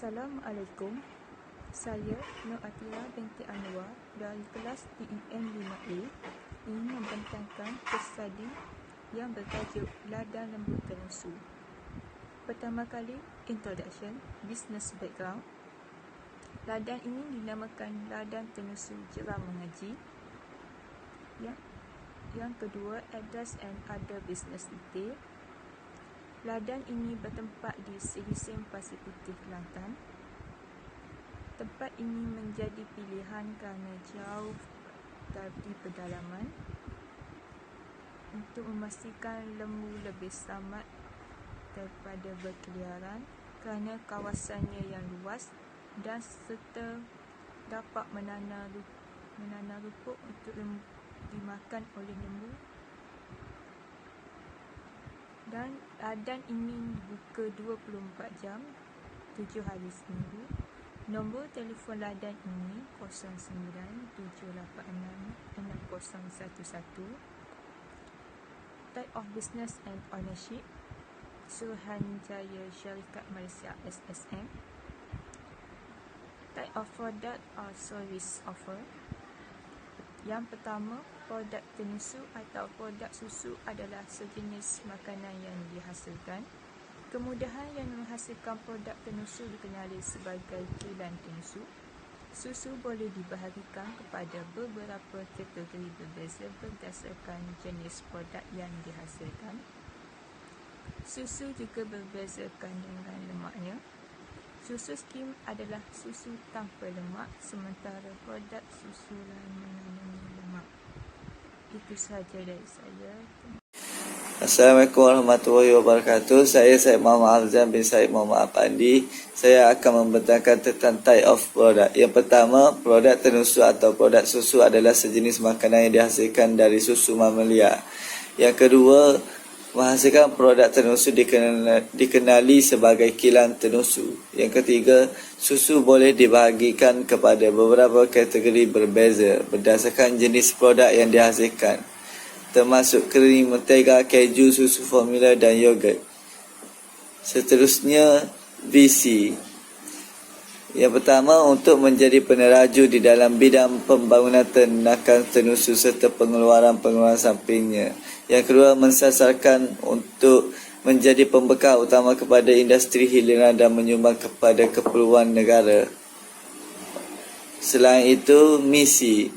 Assalamualaikum. Saya Nur Atila binti Anwar dari kelas DEN 5A ingin membentangkan kes study yang bertajuk Ladang Lembu Tenusu. Pertama kali, Introduction, Business Background. Ladang ini dinamakan Ladang Tenusu Jeram Mengaji. Yang kedua, Address and Other Business Detail. Ladang ini bertempat di Silising Pasir Putih, Kelantan. Tempat ini menjadi pilihan kerana jauh dari pedalaman untuk memastikan lembu lebih selamat daripada berkeliaran kerana kawasannya yang luas dan serta dapat menanam rumput untuk dimakan oleh lembu. Dan ladang ini dibuka 24 jam, 7 hari seminggu. Nombor telefon ladang ini 0978666011. Type of business and ownership, Suruhanjaya Syarikat Malaysia SSM. Type of product or service offer. Yang pertama, produk tenusu atau produk susu adalah sejenis makanan yang dihasilkan. Kemudahan yang menghasilkan produk tenusu dikenali sebagai kilan tenusu. Susu boleh dibahagikan kepada beberapa kategori berbeza berdasarkan jenis produk yang dihasilkan. Susu juga berbeza kandungan lemaknya. Susu skim adalah susu tanpa lemak, sementara produk susu lain mengandungi lemak. Itu sahaja dari saya. Assalamualaikum warahmatullahi wabarakatuh. Saya Muhammad Afzan bin Said Muhammad Apandi. Saya akan membentangkan tentang type of product. Yang pertama, produk tenusu atau produk susu adalah sejenis makanan yang dihasilkan dari susu mamalia. Yang kedua, menghasilkan produk tenusu dikenali sebagai kilang tenusu. Yang ketiga, susu boleh dibahagikan kepada beberapa kategori berbeza berdasarkan jenis produk yang dihasilkan, termasuk krim, mentega, keju, susu formula dan yogurt. Seterusnya, visi. Yang pertama, untuk menjadi peneraju di dalam bidang pembangunan ternakan tenusu serta pengeluaran sampingnya. Yang kedua, mensasarkan untuk menjadi pembekal utama kepada industri hiliran dan menyumbang kepada keperluan negara. Selain itu, misi.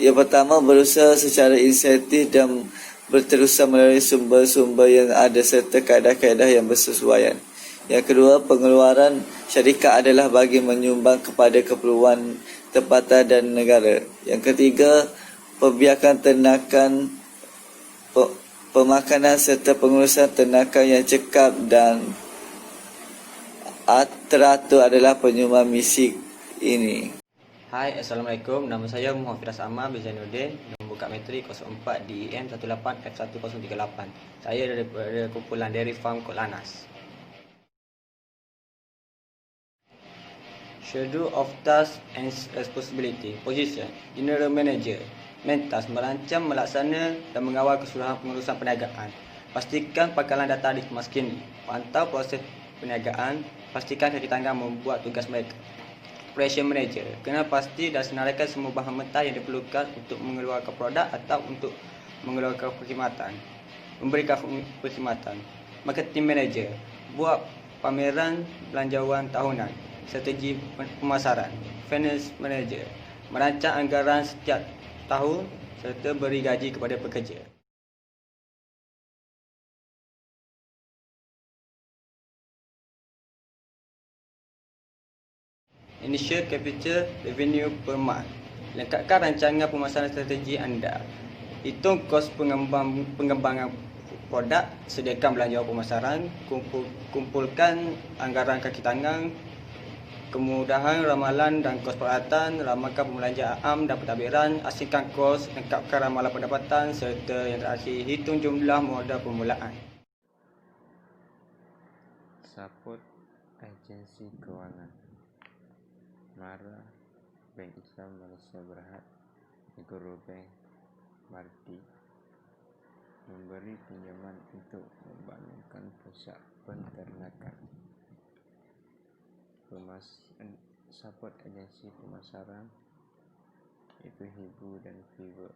Yang pertama, berusaha secara inisiatif dan berterusan melalui sumber-sumber yang ada serta kaedah-kaedah yang bersesuaian. Yang kedua, pengeluaran syarikat adalah bagi menyumbang kepada keperluan tempatan dan negara. Yang ketiga, pembiakan ternakan, pemakanan serta pengurusan ternakan yang cekap dan teratur adalah penyumbang misi ini. Hai, Assalamualaikum. Nama saya Muhammad Firas Ahmad bin Zainuddin. Nombor kad metrik 04 DEN 18F1038. Saya daripada kumpulan Dairy Farm Kot Lanas. Schedule of Task and Responsibility. Position: General Manager. Main task: merancang, melaksana dan mengawal keseluruhan pengurusan perniagaan. Pastikan pangkalan data dikemas kini. Pantau proses perniagaan. Pastikan kaki tangan membuat tugas mereka. Operation Manager. Kena pasti dan senaraikan semua bahan mentah yang diperlukan untuk mengeluarkan produk atau untuk mengeluarkan perkhidmatan. Memberikan perkhidmatan. Marketing Manager. Buat pameran belanjawan tahunan. Strategi pemasaran. Finance Manager. Merancang anggaran setiap tahun serta beri gaji kepada pekerja. Initial Capital Revenue per month. Lengkapkan rancangan pemasaran strategi anda. Hitung kos pengembangan produk. Sediakan belanjawan pemasaran. Kumpulkan anggaran kaki tangan. Kemudahan ramalan dan kos peralatan. Ramalkan pembelanjaan am dan pentadbiran. Asingkan kos. Lengkapkan ramalan pendapatan. Serta yang terakhir, hitung jumlah modal permulaan. Support Agensi Kewangan. Mara, Bank Islam Malaysia Berhad, Negoro Bank, Marti, memberi pinjaman untuk membangunkan pusat penternakan. support agensi pemasaran iaitu Hibu dan Fiverr,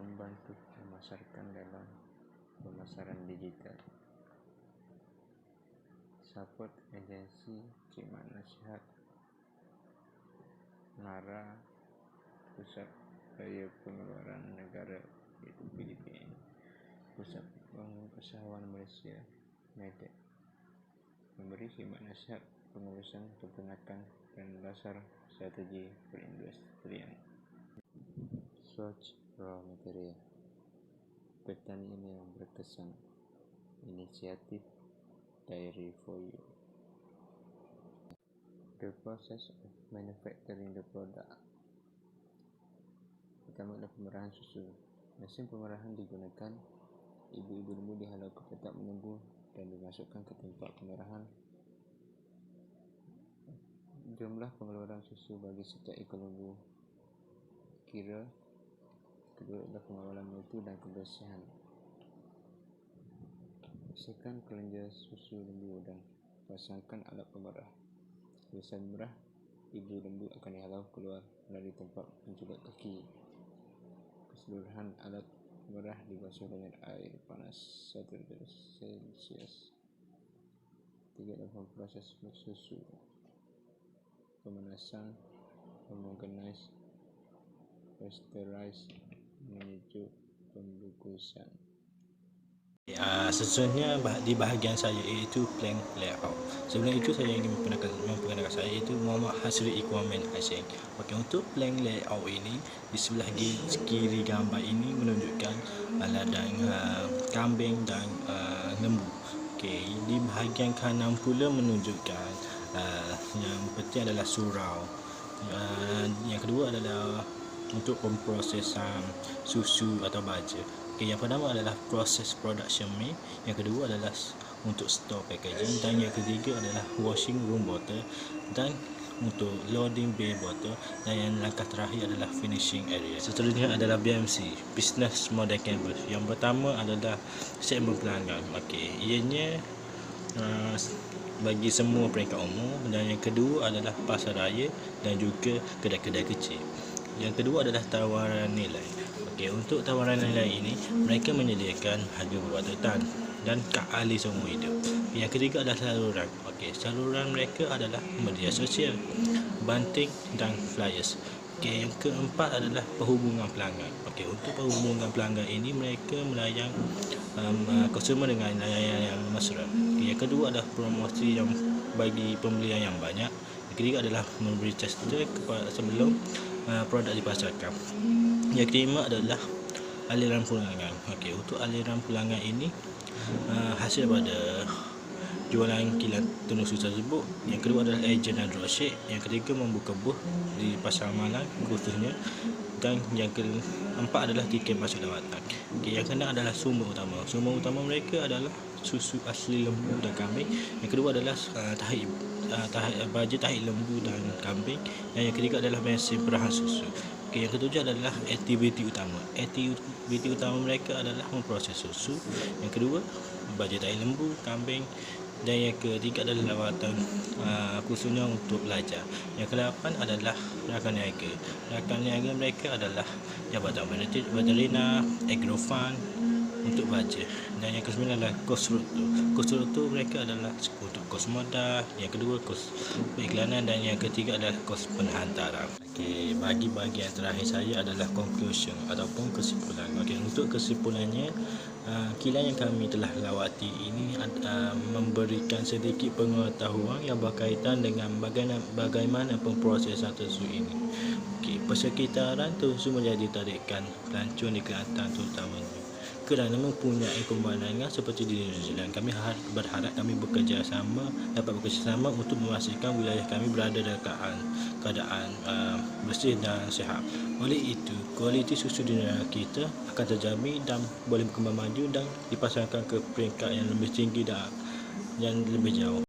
membantu memasarkan dalam pemasaran digital. Support agensi khidmat nasihat MARA, Pusat Raya Pengeluaran Negara iaitu PDPN, Pusat Pengusahaan Malaysia (MEDEC), memberi khidmat nasihat pengurusan peternakan dan dasar strategi perindustrian. Source Raw Material, petani ini yang berkesan, inisiatif Dairy for You. The process of manufacturing the product. Pertama adalah pemerahan susu. Mesin pemerahan digunakan. Ibu-ibu lembu dihalau ke tetap menunggu dan dimasukkan ke tempat pemerahan. Jumlah pengeluaran susu bagi setiap ekor lembu kira. Kedua adalah pengawalan mutu dan kebersihan. Bersihkan kelenjar susu lembu dan pasangkan alat pemerah. Selesai memerah, ibu lembu akan dihalau keluar melalui tempat penjuluk kaki. Keseluruhan alat pemerah dibasuh dengan air panas 1 derajat Celsius. 3 adalah proses susu, pemanasan, homogenize, pasteurize, menuju pembungkusan. Seterusnya di bahagian saya iaitu plan layout. Sebelum itu saya ingin memperkenalkan saya iaitu Muhammad Hasri Iqwamen Hashim. Okey, untuk plan layout ini di sebelah kiri gambar ini menunjukkan ladang kambing dan lembu. Okey, di bahagian kanan pula menunjukkan yang penting adalah surau. Yang kedua adalah untuk pemprosesan susu atau baja. Okay, yang pertama adalah proses production milk, yang kedua adalah untuk store packaging, dan yang ketiga adalah washing room bottle, dan untuk loading bay bottle, dan yang langkah terakhir adalah finishing area. Seterusnya adalah BMC, Business Model Canvas. Yang pertama adalah segmen pelanggan. Okey, ianya bagi semua peringkat umur, dan yang kedua adalah pasar raya dan juga kedai-kedai kecil. Yang kedua adalah tawaran nilai. Okey, untuk tawaran nilai ini mereka menyediakan harga berbatutan dan kad ahli seumur hidup. Yang ketiga adalah saluran. Okey, saluran mereka adalah media sosial, banting dan flyers. Okey, yang keempat adalah perhubungan pelanggan. Okey, untuk perhubungan pelanggan ini mereka melayang konsumer dengan layanan yang mesra. Okey, yang kedua adalah promosi yang bagi pembelian yang banyak. Yang ketiga adalah memberi tester sebelum produk dipasarkan. Yang kelima adalah aliran pelanggan. Okey, untuk aliran pelanggan ini hasil pada jualan kilang tenun susu tersebut. Yang kedua adalah ejen dan dropship. Yang ketiga membuka booth di pasar malam khususnya. Dan yang keempat adalah tiket masuk lawatan. Okey, yang keenam adalah sumber utama. Sumber utama mereka adalah susu asli lembu dan kambing. Yang kedua adalah baja tahit lembu dan kambing. Dan yang ketiga adalah mesin perahan susu. Okey, yang ketujuh adalah aktiviti utama. Aktiviti utama mereka adalah memproses susu. Yang kedua, baja tahit lembu, kambing. Dan yang ketiga adalah lawatan khususnya untuk pelajar. Yang ke-8 adalah rakan niaga. Rakan niaga mereka adalah Jabatan Veterina, Agrofan untuk baja. Dan yang ke-9 adalah kos struktur. Kos struktur mereka adalah untuk kos modal, yang kedua kos periklanan, dan yang ketiga adalah kos penghantaran. Okey, bagi bahagian terakhir saya adalah conclusion ataupun kesimpulan. Okey, untuk kesimpulannya, kilang yang kami telah lawati ini memberikan sedikit pengetahuan yang berkaitan dengan bagaimana pemprosesan susu ini. Okey, persekitaran susu menjadi tarikan pelancong di Kelantan terutamanya kerana mempunyai pemandangan seperti di New Zealand. Kami berharap kami dapat bekerja sama untuk memastikan wilayah kami berada dalam keadaan bersih dan sihat. Oleh itu, kualiti susu di negara kita akan terjamin dan boleh berkembang maju dan dipasarkan ke peringkat yang lebih tinggi dan yang lebih jauh.